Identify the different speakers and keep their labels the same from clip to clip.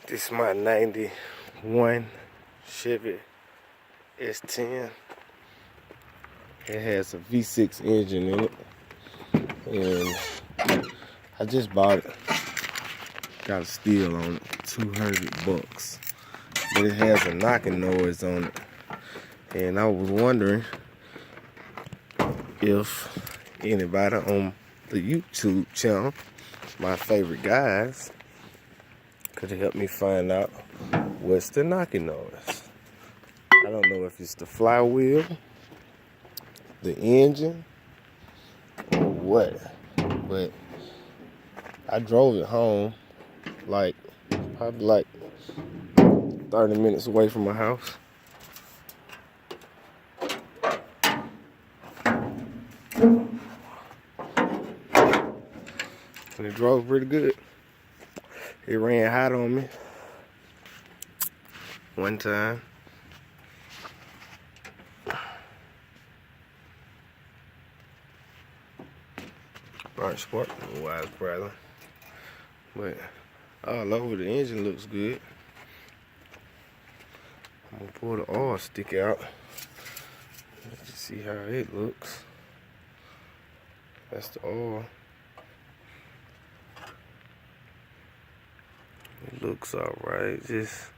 Speaker 1: This is my 91 Chevy S10. It has a V6 engine in it. And I just bought it. Got a steal on it, $200. But it has a knocking noise on it. And I was wondering if anybody on the YouTube channel, my favorite guys, could help me find out what's the knocking noise. I don't know if it's the flywheel, the engine, or what. But I drove it home probably 30 minutes away from my house. And it drove pretty good. It ran hot on me one time. Burnt spark, wise brother. But all over the engine looks good. I'm gonna pull the oil stick out. Let's see how it looks. That's the oil. It looks alright, just,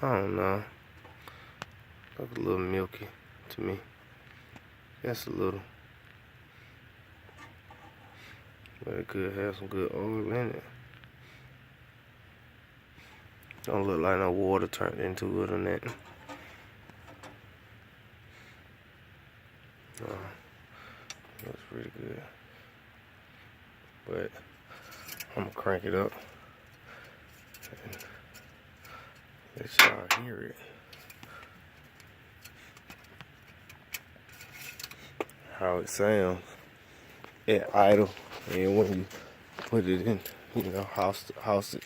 Speaker 1: I don't know. Looks a little milky to me. Just a little. But it could have some good oil in it. Don't look like no water turned into it or nothing. Looks pretty good. But I'm gonna crank it up and let y'all hear it. How it sounds at idle, and when you put it in, house it.